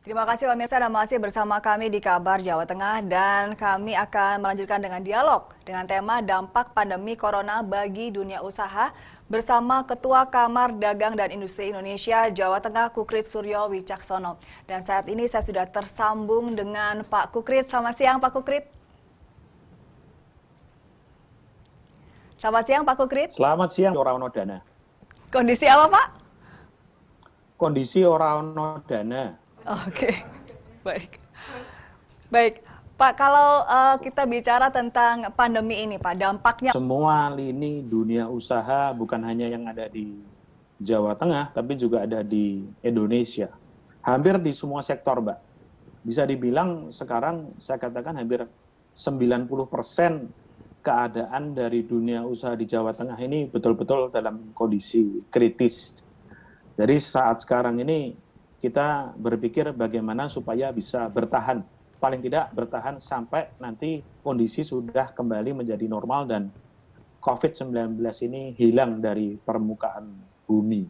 Terima kasih pemirsa dan masih bersama kami di Kabar Jawa Tengah dan kami akan melanjutkan dengan dialog dengan tema dampak pandemi corona bagi dunia usaha bersama Ketua Kamar Dagang dan Industri Indonesia Jawa Tengah Kukrit Suryo Wicaksono. Dan saat ini saya sudah tersambung dengan Pak Kukrit. Selamat siang Pak Kukrit. Selamat siang Pak Kukrit. Selamat siang ora ono dana. Kondisi apa Pak? Kondisi ora ono dana. Oke, baik. Baik, Pak, kalau kita bicara tentang pandemi ini, Pak, dampaknya... Semua lini dunia usaha bukan hanya yang ada di Jawa Tengah, tapi juga ada di Indonesia. Hampir di semua sektor, Mbak. Bisa dibilang sekarang saya katakan hampir 90% keadaan dari dunia usaha di Jawa Tengah ini betul-betul dalam kondisi kritis. Jadi saat sekarang ini kita berpikir bagaimana supaya bisa bertahan, paling tidak bertahan sampai nanti kondisi sudah kembali menjadi normal dan COVID-19 ini hilang dari permukaan bumi.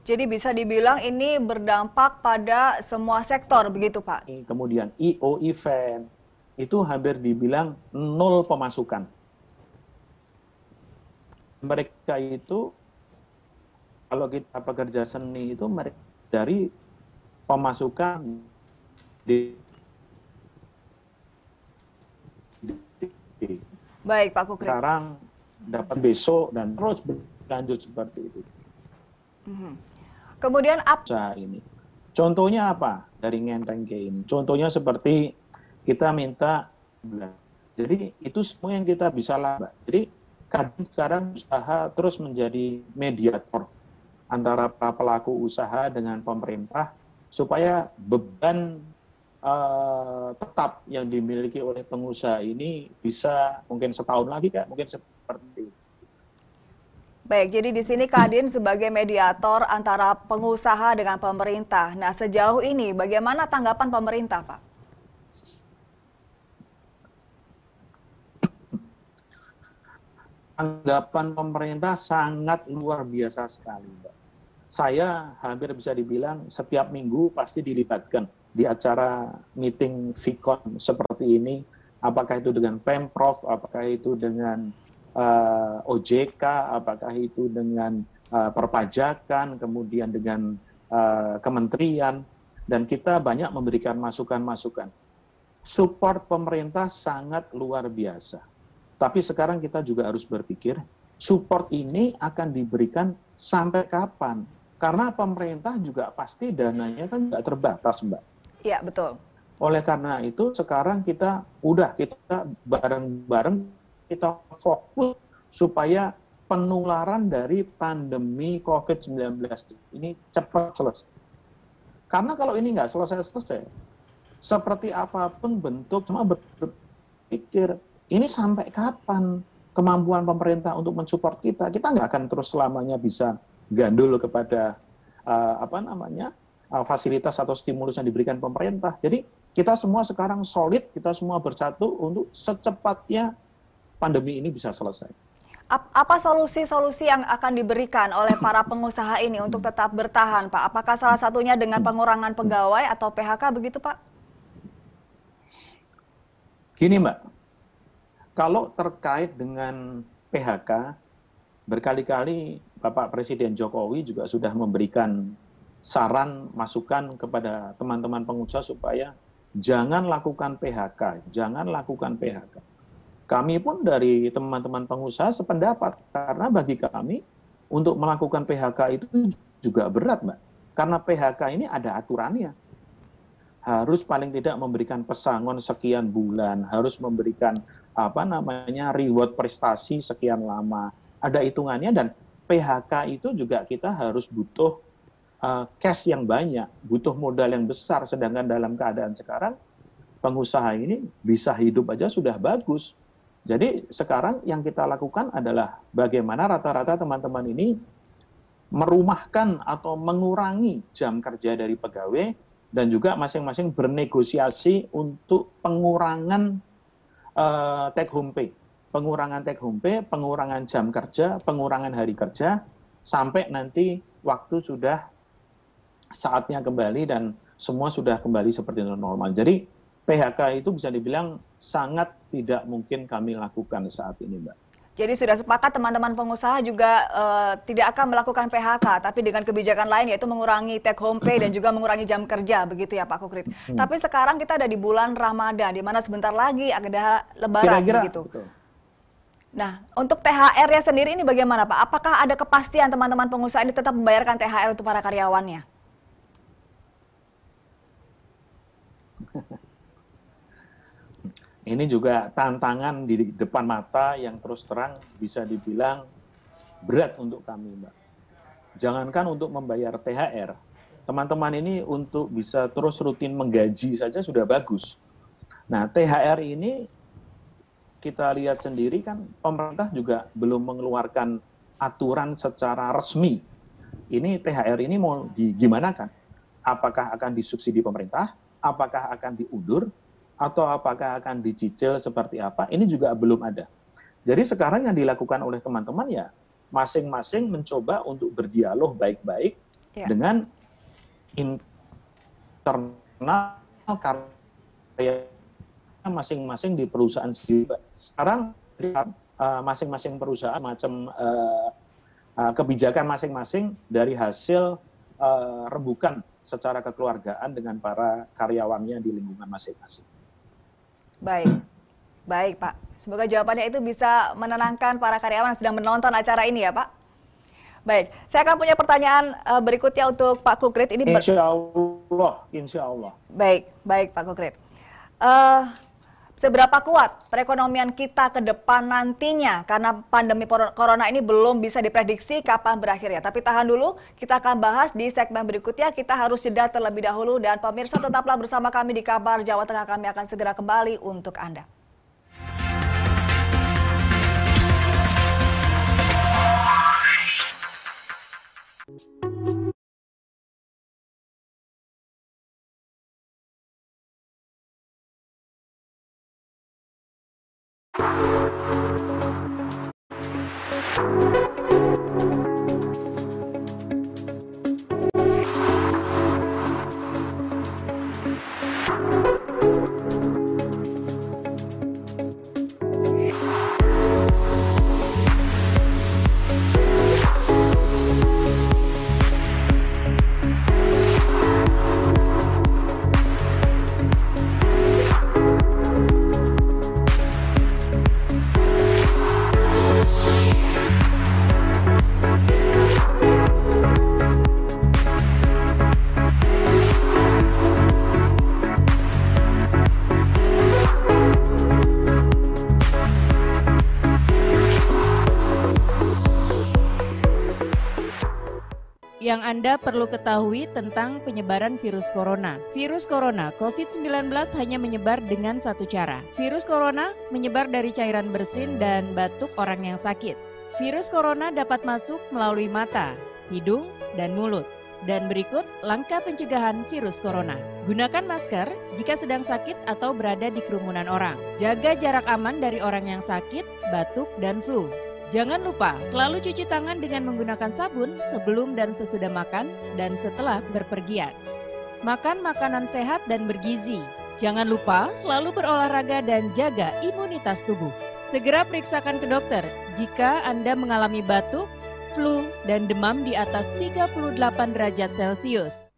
Jadi bisa dibilang ini berdampak pada semua sektor, begitu Pak? Kemudian I.O. event, itu hampir dibilang nol pemasukan. Mereka itu kalau kita pekerja seni itu dari pemasukan Baik Pak Kukrit. Sekarang dapat besok dan terus berlanjut seperti itu. Kemudian apa ini? Contohnya apa dari Ngenteng ini? Contohnya seperti kita minta, jadi itu semua yang kita bisa lakukan. Jadi kadang sekarang usaha terus menjadi mediator antara para pelaku usaha dengan pemerintah supaya beban tetap yang dimiliki oleh pengusaha ini bisa mungkin setahun lagi mungkin seperti itu. Baik, jadi di sini Kadin sebagai mediator antara pengusaha dengan pemerintah. Nah, sejauh ini bagaimana tanggapan pemerintah, Pak? Tanggapan pemerintah sangat luar biasa sekali, Mbak. Saya hampir bisa dibilang setiap minggu pasti dilibatkan di acara meeting Vicon seperti ini, apakah itu dengan Pemprov, apakah itu dengan OJK, apakah itu dengan perpajakan, kemudian dengan kementerian, dan kita banyak memberikan masukan-masukan. Support pemerintah sangat luar biasa. Tapi sekarang kita juga harus berpikir, support ini akan diberikan sampai kapan? Karena pemerintah juga pasti dananya kan nggak terbatas, Mbak. Iya, betul. Oleh karena itu sekarang kita bareng-bareng kita fokus supaya penularan dari pandemi COVID-19 ini cepat selesai. Karena kalau ini nggak selesai-selesai, seperti apapun bentuk, cuma berpikir, ini sampai kapan kemampuan pemerintah untuk mensupport kita? Kita nggak akan terus selamanya bisa gandul kepada fasilitas atau stimulus yang diberikan pemerintah. Jadi kita semua sekarang solid, kita semua bersatu untuk secepatnya pandemi ini bisa selesai. Apa solusi-solusi yang akan diberikan oleh para pengusaha ini untuk tetap bertahan, Pak? Apakah salah satunya dengan pengurangan pegawai atau PHK begitu, Pak? Gini, Mbak, kalau terkait dengan PHK, berkali-kali Bapak Presiden Jokowi juga sudah memberikan saran, masukan kepada teman-teman pengusaha supaya jangan lakukan PHK, jangan lakukan PHK. Kami pun dari teman-teman pengusaha sependapat, karena bagi kami untuk melakukan PHK itu juga berat, Mbak. Karena PHK ini ada aturannya. Harus paling tidak memberikan pesangon sekian bulan, harus memberikan reward prestasi sekian lama. Ada hitungannya, dan PHK itu juga kita harus butuh cash yang banyak, butuh modal yang besar, sedangkan dalam keadaan sekarang pengusaha ini bisa hidup aja sudah bagus. Jadi sekarang yang kita lakukan adalah bagaimana rata-rata teman-teman ini merumahkan atau mengurangi jam kerja dari pegawai, dan juga masing-masing bernegosiasi untuk pengurangan take home pay. Pengurangan take home pay, pengurangan jam kerja, pengurangan hari kerja, sampai nanti waktu sudah saatnya kembali dan semua sudah kembali seperti normal. Jadi PHK itu bisa dibilang sangat tidak mungkin kami lakukan saat ini, Mbak. Jadi sudah sepakat teman-teman pengusaha juga tidak akan melakukan PHK, tapi dengan kebijakan lain yaitu mengurangi take home pay dan juga mengurangi jam kerja, begitu ya Pak Kukrit. Tapi sekarang kita ada di bulan Ramadan, di mana sebentar lagi ada Lebaran, begitu. Betul. Nah, untuk THR-nya sendiri ini bagaimana Pak? Apakah ada kepastian teman-teman pengusaha ini tetap membayarkan THR untuk para karyawannya? Ini juga tantangan di depan mata yang terus terang bisa dibilang berat untuk kami, Mbak. Jangankan untuk membayar THR, teman-teman ini untuk bisa terus rutin menggaji saja sudah bagus. Nah, THR ini kita lihat sendiri kan pemerintah juga belum mengeluarkan aturan secara resmi. Ini THR ini mau digimanakan? Apakah akan disubsidi pemerintah? Apakah akan diundur? Atau apakah akan dicicil seperti apa, ini juga belum ada. Jadi sekarang yang dilakukan oleh teman-teman ya, masing-masing mencoba untuk berdialog baik-baik dengan internal karya masing-masing di perusahaan sendiri. Sekarang masing-masing perusahaan macam kebijakan masing-masing dari hasil rembukan secara kekeluargaan dengan para karyawannya di lingkungan masing-masing. Baik Pak. Semoga jawabannya itu bisa menenangkan para karyawan yang sedang menonton acara ini ya Pak. Baik, saya akan punya pertanyaan berikutnya untuk Pak Kukrit. Ini insya Allah. Baik Pak Kukrit. Seberapa kuat perekonomian kita ke depan nantinya? Karena pandemi corona ini belum bisa diprediksi kapan berakhirnya. Tapi tahan dulu, kita akan bahas di segmen berikutnya. Kita harus jeda terlebih dahulu. Dan pemirsa tetaplah bersama kami di Kabar Jawa Tengah. Kami akan segera kembali untuk Anda. Yang Anda perlu ketahui tentang penyebaran virus corona. Virus corona COVID-19 hanya menyebar dengan satu cara. Virus corona menyebar dari cairan bersin dan batuk orang yang sakit. Virus corona dapat masuk melalui mata, hidung, dan mulut. Dan berikut langkah pencegahan virus corona. Gunakan masker jika sedang sakit atau berada di kerumunan orang. Jaga jarak aman dari orang yang sakit, batuk, dan flu. Jangan lupa selalu cuci tangan dengan menggunakan sabun sebelum dan sesudah makan dan setelah berpergian. Makan makanan sehat dan bergizi. Jangan lupa selalu berolahraga dan jaga imunitas tubuh. Segera periksakan ke dokter jika Anda mengalami batuk, flu, dan demam di atas 38 derajat Celcius.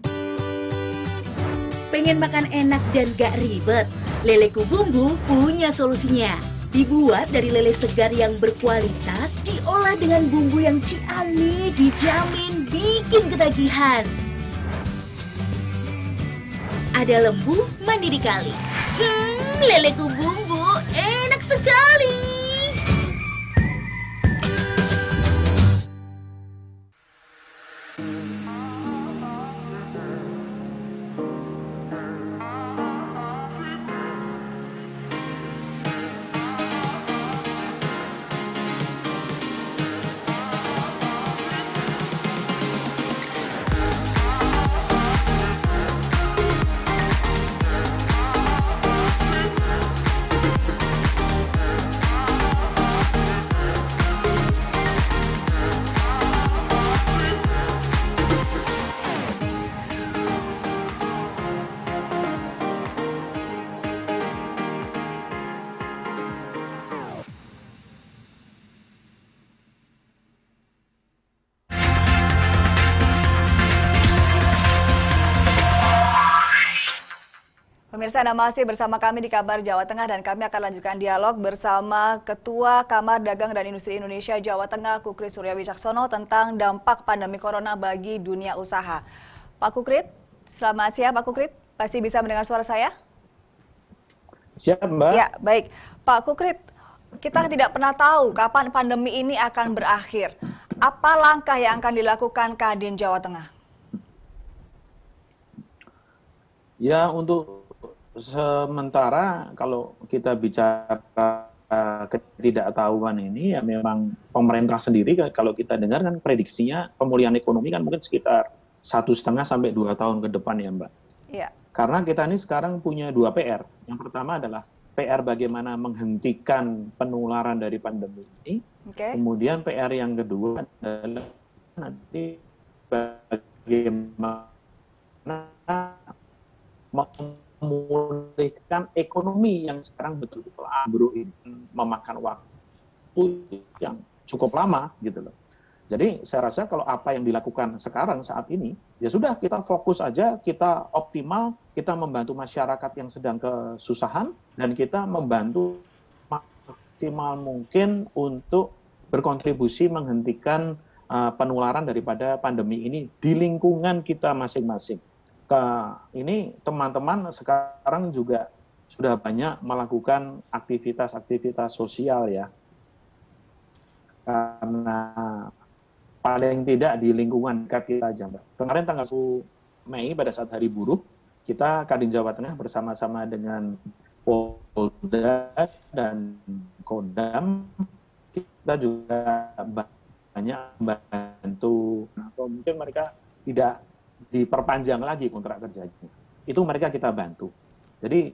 Pengen makan enak dan gak ribet? Leleku Bumbu punya solusinya. Dibuat dari lele segar yang berkualitas, diolah dengan bumbu yang ciamik, dijamin bikin ketagihan. Ada lembu mandi di kali. Leleku Bumbu enak sekali. pemirsa, Anda masih bersama kami di Kabar Jawa Tengah dan kami akan lanjutkan dialog bersama Ketua Kamar Dagang dan Industri Indonesia Jawa Tengah, Kukrit Surya Wicaksono, tentang dampak pandemi corona bagi dunia usaha. Pak Kukrit, selamat siang Pak Kukrit, pasti bisa mendengar suara saya? Siap, Mbak. Ya, baik. Pak Kukrit, kita tidak pernah tahu kapan pandemi ini akan berakhir. Apa langkah yang akan dilakukan Kadin Jawa Tengah? Ya, untuk sementara kalau kita bicara ketidaktahuan ini, ya memang pemerintah sendiri kalau kita dengar kan prediksinya pemulihan ekonomi kan mungkin sekitar 1,5 sampai 2 tahun ke depan ya Mbak. Iya. Karena kita ini sekarang punya 2 PR. Yang pertama adalah PR bagaimana menghentikan penularan dari pandemi ini. Oke. Kemudian PR yang kedua adalah nanti bagaimana memulihkan ekonomi yang sekarang betul-betul ambruk ini, memakan waktu yang cukup lama gitu loh. Jadi saya rasa kalau apa yang dilakukan sekarang saat ini, ya sudah kita fokus aja, kita optimal, kita membantu masyarakat yang sedang kesusahan, dan kita membantu maksimal mungkin untuk berkontribusi menghentikan penularan daripada pandemi ini di lingkungan kita masing-masing. Ini teman-teman sekarang juga sudah banyak melakukan aktivitas-aktivitas sosial ya. Karena paling tidak di lingkungan kita aja, Mbak. Kemarin tanggal 1 Mei pada saat Hari Buruh, kita Kadin Jawa Tengah bersama-sama dengan Polda dan Kodam, kita juga banyak membantu, atau mungkin mereka tidak diperpanjang lagi kontrak kerjanya. Itu mereka kita bantu. Jadi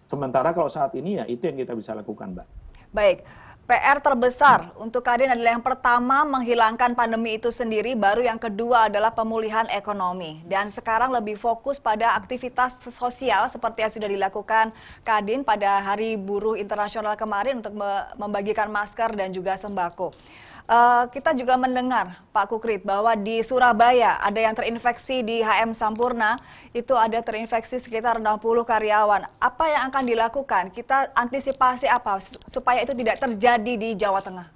sementara kalau saat ini ya itu yang kita bisa lakukan, Mbak. Baik, PR terbesar untuk Kadin adalah yang pertama menghilangkan pandemi itu sendiri, baru yang kedua adalah pemulihan ekonomi. Dan sekarang lebih fokus pada aktivitas sosial seperti yang sudah dilakukan Kadin pada Hari Buruh Internasional kemarin untuk membagikan masker dan juga sembako. Kita juga mendengar Pak Kukrit bahwa di Surabaya ada yang terinfeksi di HM Sampurna, itu ada terinfeksi sekitar 60 karyawan. Apa yang akan dilakukan? Kita antisipasi apa supaya itu tidak terjadi di Jawa Tengah?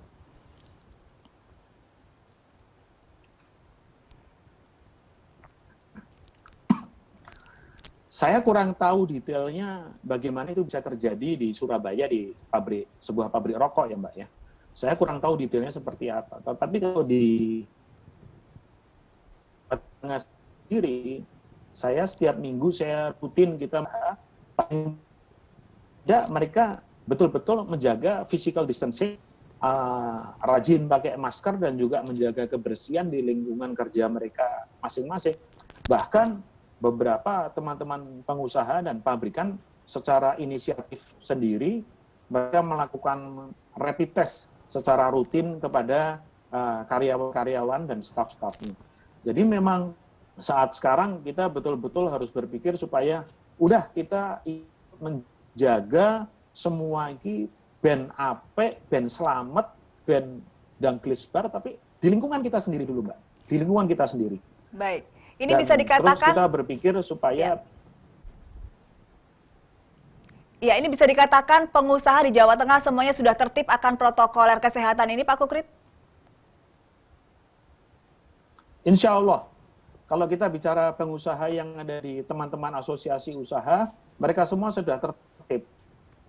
Saya kurang tahu detailnya bagaimana itu bisa terjadi di Surabaya di sebuah pabrik rokok ya Mbak ya. Saya kurang tahu detailnya seperti apa. Tetapi kalau di Tengah sendiri, saya setiap minggu saya rutin kita paling tidak mereka betul-betul menjaga physical distancing, rajin pakai masker dan juga menjaga kebersihan di lingkungan kerja mereka masing-masing. Bahkan beberapa teman-teman pengusaha dan pabrikan secara inisiatif sendiri mereka melakukan rapid test secara rutin kepada karyawan-karyawan dan staf-stafnya. Jadi memang saat sekarang kita betul-betul harus berpikir supaya udah kita menjaga semua ini ben apik, ben selamat, ben dangklisbar, tapi di lingkungan kita sendiri dulu Mbak. Di lingkungan kita sendiri. Baik, ini dan bisa dikatakan terus kita berpikir supaya Ya, ini bisa dikatakan pengusaha di Jawa Tengah semuanya sudah tertib akan protokoler kesehatan ini, Pak Kukrit? Insya Allah, kalau kita bicara pengusaha yang ada di teman-teman asosiasi usaha, mereka semua sudah tertib.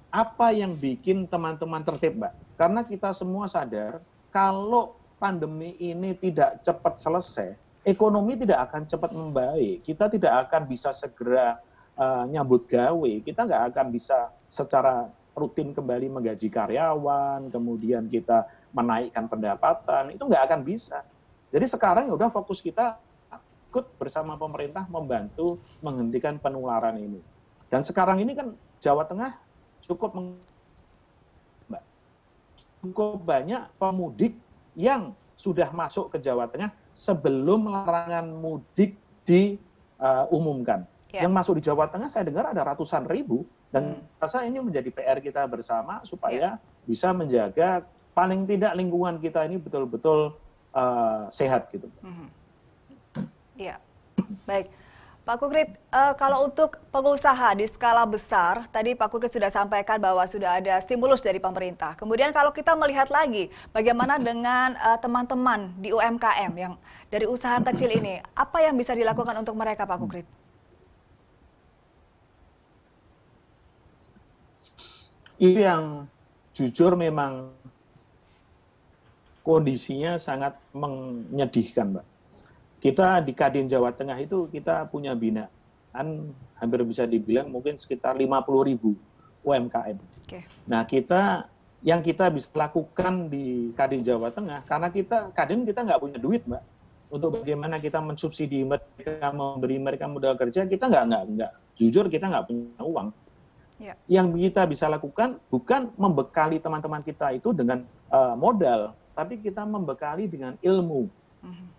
Apa yang bikin teman-teman tertib, Mbak? Karena kita semua sadar, kalau pandemi ini tidak cepat selesai, ekonomi tidak akan cepat membaik. Kita tidak akan bisa segera nyambut gawe, kita nggak akan bisa secara rutin kembali menggaji karyawan, kemudian kita menaikkan pendapatan, itu nggak akan bisa. Jadi sekarang ya udah fokus kita ikut bersama pemerintah membantu menghentikan penularan ini. Dan sekarang ini kan Jawa Tengah cukup banyak pemudik yang sudah masuk ke Jawa Tengah sebelum larangan mudik diumumkan. Yang masuk di Jawa Tengah saya dengar ada ratusan ribu, dan rasa ini menjadi PR kita bersama supaya bisa menjaga paling tidak lingkungan kita ini betul-betul sehat gitu. Iya, baik. Pak Kukrit, kalau untuk pengusaha di skala besar, tadi Pak Kukrit sudah sampaikan bahwa sudah ada stimulus dari pemerintah. Kemudian kalau kita melihat lagi, bagaimana dengan teman-teman di UMKM yang dari usaha kecil ini, apa yang bisa dilakukan untuk mereka, Pak Kukrit? Itu yang jujur memang kondisinya sangat menyedihkan, Mbak. Kita di Kadin Jawa Tengah itu kita punya binaan hampir bisa dibilang mungkin sekitar 50.000 UMKM. Oke. Nah, yang kita bisa lakukan di Kadin Jawa Tengah, karena Kadin kita nggak punya duit, Mbak. Untuk bagaimana kita mensubsidi mereka, memberi mereka modal kerja, kita nggak jujur kita nggak punya uang. Ya. Yang kita bisa lakukan bukan membekali teman-teman kita itu dengan modal, tapi kita membekali dengan ilmu.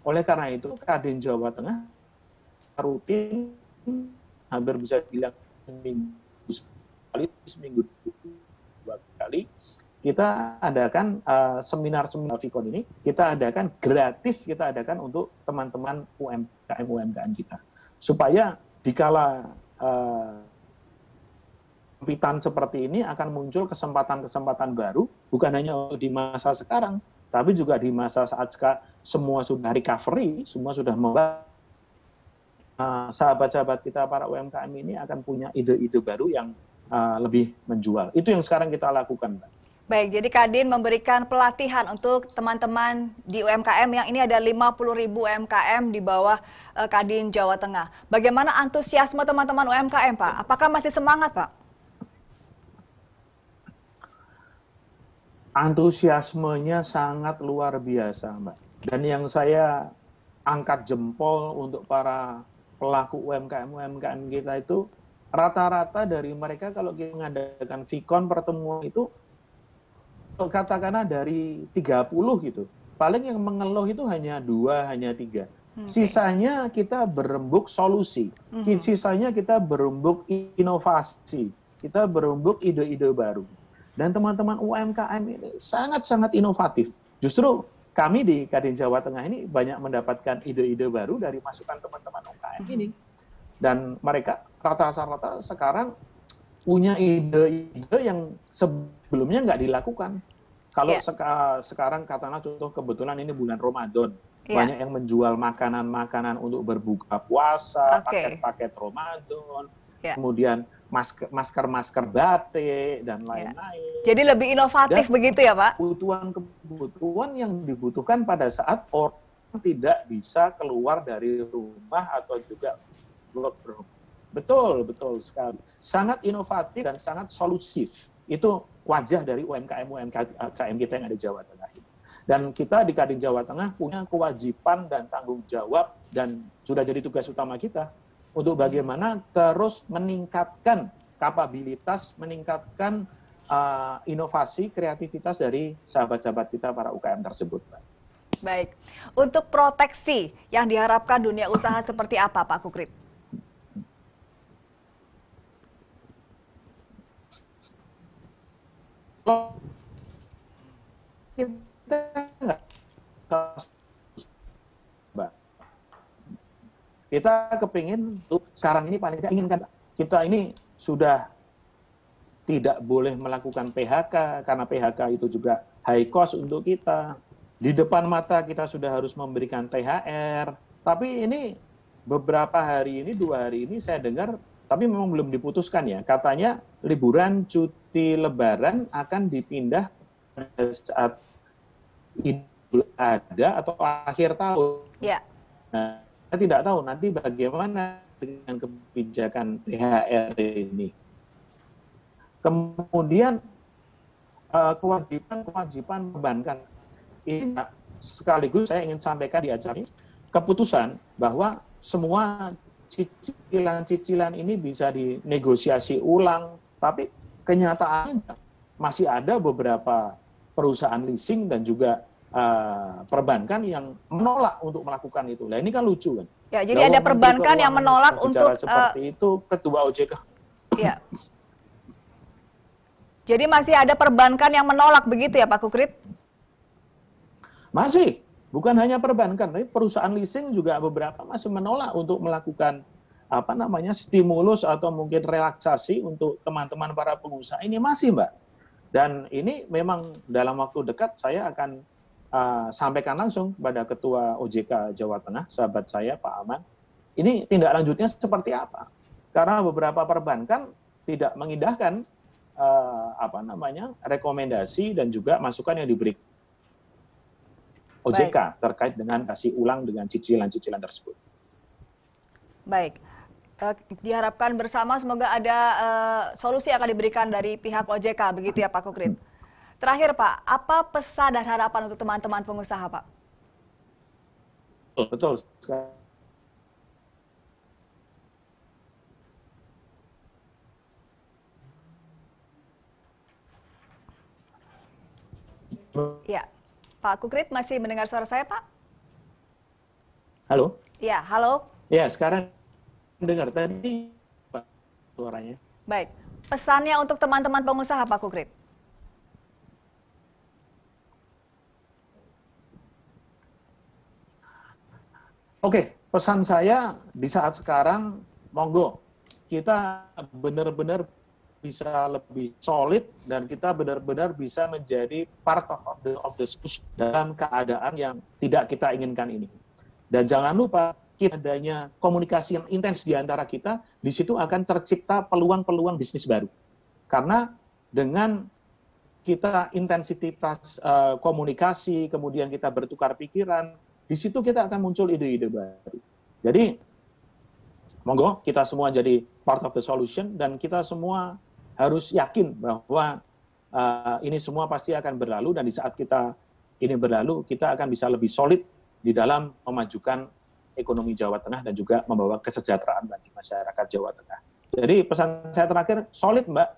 Oleh karena itu, Kadin Jawa Tengah rutin hampir bisa dibilang seminggu 2 kali, kita adakan seminar-seminar Vicon ini, kita adakan gratis, kita adakan untuk teman-teman UMKM kita. Supaya dikala kempitan seperti ini akan muncul kesempatan-kesempatan baru, bukan hanya di masa sekarang, tapi juga di masa saat semua sudah recovery, semua sudah membangun, sahabat-sahabat kita para UMKM ini akan punya ide-ide baru yang lebih menjual. Itu yang sekarang kita lakukan, Mbak. Baik, jadi Kadin memberikan pelatihan untuk teman-teman di UMKM yang ini ada 50.000 UMKM di bawah Kadin Jawa Tengah. Bagaimana antusiasme teman-teman UMKM, Pak? Apakah masih semangat, Pak? Antusiasmenya sangat luar biasa, Mbak. Dan yang saya angkat jempol untuk para pelaku UMKM kita itu, rata-rata dari mereka kalau kita mengadakan Vicon pertemuan itu, katakanlah dari 30 gitu. Paling yang mengeluh itu hanya 2, hanya 3. Sisanya kita berembuk solusi. Sisanya kita berembuk inovasi. Kita berembuk ide-ide baru. Dan teman-teman UMKM ini sangat-sangat inovatif. Justru kami di Kadin Jawa Tengah ini banyak mendapatkan ide-ide baru dari masukan teman-teman UMKM ini. Dan mereka rata-rata sekarang punya ide-ide yang sebelumnya nggak dilakukan. Kalau sekarang katakanlah contoh kebetulan ini bulan Ramadan. Banyak yang menjual makanan-makanan untuk berbuka puasa, paket-paket Ramadan. Kemudian masker batik dan lain-lain. Jadi lebih inovatif dan begitu ya, Pak? Kebutuhan yang dibutuhkan pada saat orang tidak bisa keluar dari rumah atau juga work from home. Betul sekali. Sangat inovatif dan sangat solusif. Itu wajah dari UMKM kita yang ada di Jawa Tengah ini. Dan kita di Kadin Jawa Tengah punya kewajiban dan tanggung jawab dan sudah jadi tugas utama kita untuk bagaimana terus meningkatkan kapabilitas, meningkatkan inovasi, kreativitas dari sahabat-sahabat kita para UKM tersebut, Pak. Baik, untuk proteksi yang diharapkan dunia usaha seperti apa, Pak Kukrit? Kita kepingin sekarang ini paling tidak inginkan kita ini sudah tidak boleh melakukan PHK karena PHK itu juga high cost untuk kita. Di depan mata kita sudah harus memberikan THR. Tapi ini beberapa hari ini, 2 hari ini saya dengar, tapi memang belum diputuskan ya. Katanya liburan cuti lebaran akan dipindah pada saat Idul Adha atau akhir tahun. Ya. Nah, saya tidak tahu nanti bagaimana dengan kebijakan THR ini. Kemudian kewajiban perbankan ini sekaligus saya ingin sampaikan di acara ini keputusan bahwa semua cicilan-cicilan ini bisa dinegosiasi ulang, tapi kenyataannya masih ada beberapa perusahaan leasing dan juga perbankan yang menolak untuk melakukan itu. Nah, ini kan lucu kan. Ya, jadi ada perbankan yang menolak untuk seperti itu Ketua OJK. Ya. Jadi masih ada perbankan yang menolak begitu ya, Pak Kukrit? Masih, bukan hanya perbankan, tapi perusahaan leasing juga beberapa masih menolak untuk melakukan stimulus atau mungkin relaksasi untuk teman-teman para pengusaha ini masih, Mbak. Dan ini memang dalam waktu dekat saya akan sampaikan langsung kepada Ketua OJK Jawa Tengah, sahabat saya Pak Aman. Ini tindak lanjutnya seperti apa? Karena beberapa perbankan tidak mengindahkan rekomendasi dan juga masukan yang diberikan OJK terkait dengan kasih ulang dengan cicilan-cicilan tersebut. Baik, diharapkan bersama semoga ada solusi yang akan diberikan dari pihak OJK, begitu ya Pak Kukrit. Terakhir Pak, apa pesan dan harapan untuk teman-teman pengusaha Pak? Betul. Ya, Pak Kukrit masih mendengar suara saya Pak? Halo? Ya, halo. Ya, sekarang dengar tadi Pak suaranya. Baik, pesannya untuk teman-teman pengusaha Pak Kukrit. Oke, pesan saya di saat sekarang, monggo kita benar-benar bisa lebih solid dan kita benar-benar bisa menjadi part of the solution dalam keadaan yang tidak kita inginkan ini. Dan jangan lupa, adanya komunikasi yang intens di antara kita, di situ akan tercipta peluang-peluang bisnis baru. Karena dengan kita intensitas komunikasi, kemudian kita bertukar pikiran, di situ kita akan muncul ide-ide baru. Jadi, monggo kita semua jadi part of the solution dan kita semua harus yakin bahwa ini semua pasti akan berlalu dan di saat kita ini berlalu, kita akan bisa lebih solid di dalam memajukan ekonomi Jawa Tengah dan juga membawa kesejahteraan bagi masyarakat Jawa Tengah. Jadi pesan saya terakhir, solid Mbak.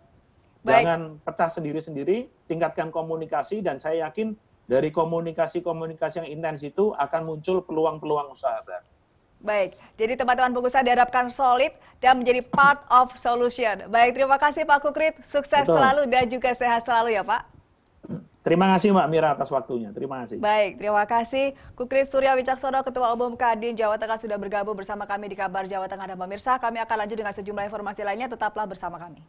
Jangan pecah sendiri-sendiri, tingkatkan komunikasi dan saya yakin dari komunikasi-komunikasi yang intens itu akan muncul peluang-peluang usaha baru. Baik, jadi teman-teman pengusaha diharapkan solid dan menjadi part of solution. Baik, terima kasih Pak Kukrit, sukses selalu dan juga sehat selalu ya Pak. Terima kasih Mbak Mira atas waktunya, terima kasih. Baik, terima kasih. Kukrit Surya Wicaksono, Ketua Umum Kadin Jawa Tengah sudah bergabung bersama kami di Kabar Jawa Tengah dan pemirsa. Kami akan lanjut dengan sejumlah informasi lainnya, tetaplah bersama kami.